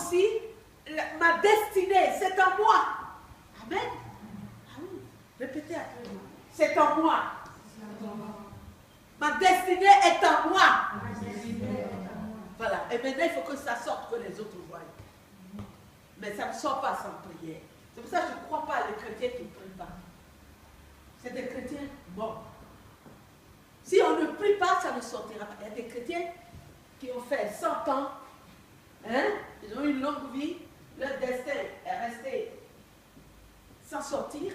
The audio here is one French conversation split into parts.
aussi, ma destinée, c'est en moi. Amen. Ah oui. Répétez après moi. C'est en moi. Ma destinée est en moi. Voilà. Et maintenant, il faut que ça sorte, que les autres voient. Mais ça ne sort pas sans prière. C'est pour ça que je ne crois pas à les chrétiens qui ne prient pas. C'est des chrétiens morts. Si on ne prie pas, ça ne sortira pas. Il y a des chrétiens qui ont fait 100 ans, hein? Ils ont eu une longue vie, leur destin est resté sans sortir.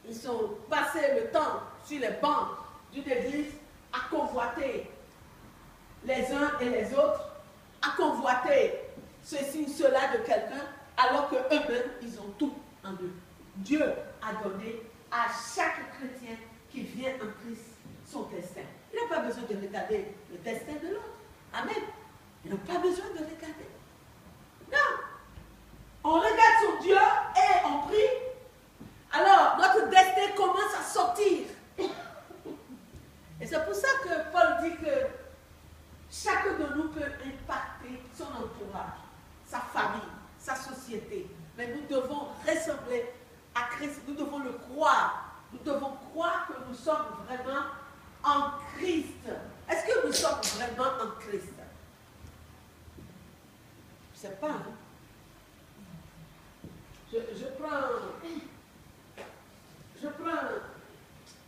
Ils sont passés le temps sur les bancs d'une église à convoiter les uns et les autres, à convoiter ceci ou cela de quelqu'un, alors qu'eux-mêmes, ils ont tout en eux. Dieu a donné à chaque chrétien qui vient en Christ son destin. Il n'a pas besoin de regarder le destin de l'autre. Amen. Il n'a pas besoin de regarder. Non. On regarde son Dieu et on prie. Alors, notre destin commence à sortir. Et c'est pour ça que Paul dit que chacun de nous peut impacter son entourage, sa famille, sa société. Mais nous devons ressembler à Christ. Nous devons le croire. Nous devons croire que nous sommes vraiment en Christ. Est-ce que nous sommes vraiment en Christ? Je ne sais pas. Hein? Je prends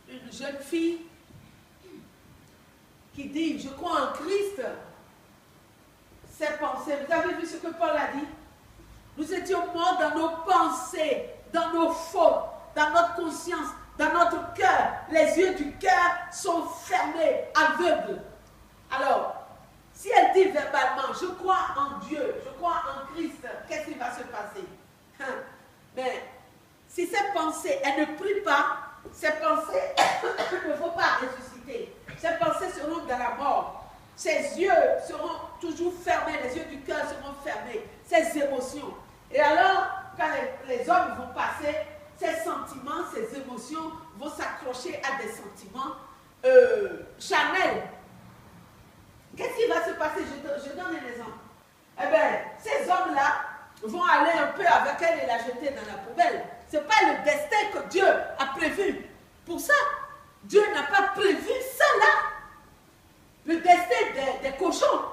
une jeune fille qui dit, je crois en Christ. Ses pensées. Vous avez vu ce que Paul a dit? Nous étions morts dans nos pensées, dans nos fautes, dans notre conscience, dans notre cœur. Les yeux du cœur sont fermés, aveugles. Alors, si elle dit verbalement, je crois en Dieu, je crois en Christ, qu'est-ce qui va se passer? Mais si ces pensées, elle ne prie pas, ces pensées ne vont pas ressusciter. Ces pensées seront dans la mort. Ses yeux seront toujours fermés, les yeux du cœur seront fermés. Ses émotions. Et alors, quand les hommes vont passer, ces sentiments, ces émotions vont s'accrocher à des sentiments charnels. Qu'est-ce qui va se passer? Je donne un exemple. Eh bien, ces hommes-là vont aller un peu avec elle et la jeter dans la poubelle. Ce n'est pas le destin que Dieu a prévu. Pour ça, Dieu n'a pas prévu ça là. Le destin des cochons.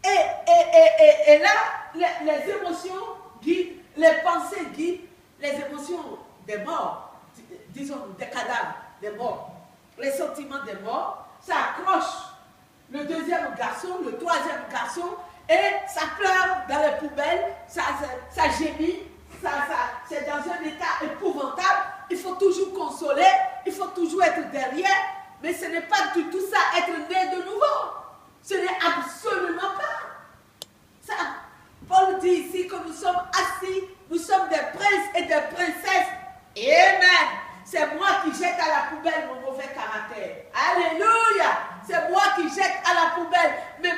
Et là, les émotions guident, les pensées guident les émotions des morts, disons des cadavres, des morts. Les sentiments des morts, ça accroche le deuxième garçon, le troisième garçon, et ça pleure dans les poubelles, ça gémit, c'est dans un état épouvantable. Il faut toujours consoler, il faut toujours être derrière, mais ce n'est pas du tout ça, être né de nouveau. Ce n'est absolument pas ça. Paul dit ici que nous sommes assis, nous sommes des princes et des princesses. Amen. C'est moi qui jette à la poubelle mon mauvais caractère. Alléluia. C'est moi qui jette à la poubelle mes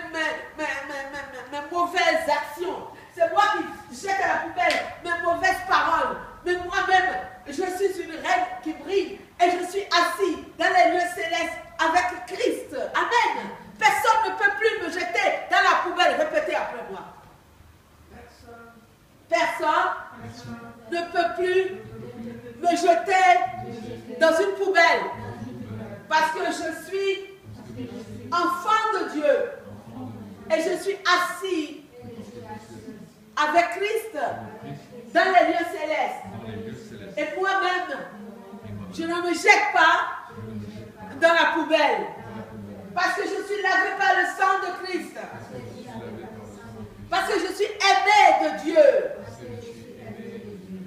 mauvaises actions. C'est moi qui jette à la poubelle mes mauvaises paroles. Mais moi-même, je suis une reine qui brille. Et je suis assis dans les lieux célestes avec Christ. Amen. Personne ne peut plus me jeter dans la poubelle. Répétez après moi. Personne ne peut plus me jeter dans une poubelle. Parce que je suis enfant de Dieu. Et je suis assis avec Christ dans les lieux célestes. Et moi-même, je ne me jette pas dans la poubelle. Parce que je suis lavé par le sang de Christ. Parce que je suis aimé de Dieu.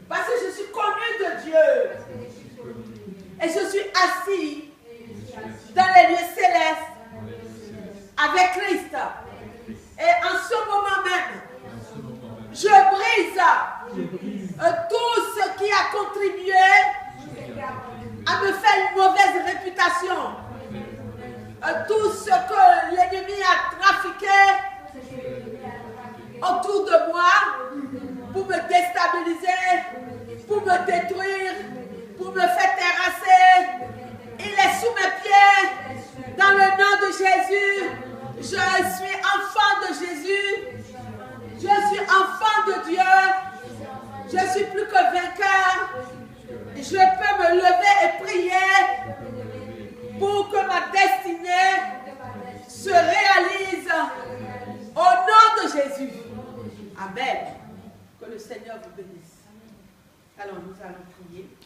Parce que je suis connu de Dieu. Et je suis assis dans les lieux célestes avec Christ. Et en ce moment même, je brise tout ce qui a contribué à me faire une mauvaise réputation. Tout ce que l'ennemi a trafiqué autour de moi pour me déstabiliser, pour me détruire, pour me faire terrasser. Il est sous mes pieds. Dans le nom de Jésus, Je suis enfant de Jésus. Je suis enfant de Dieu. Je suis plus que vainqueur. Je peux me lever et prier pour que ma destinée se réalise au nom de Jésus. Amen. Que le Seigneur vous bénisse. Alors nous allons prier.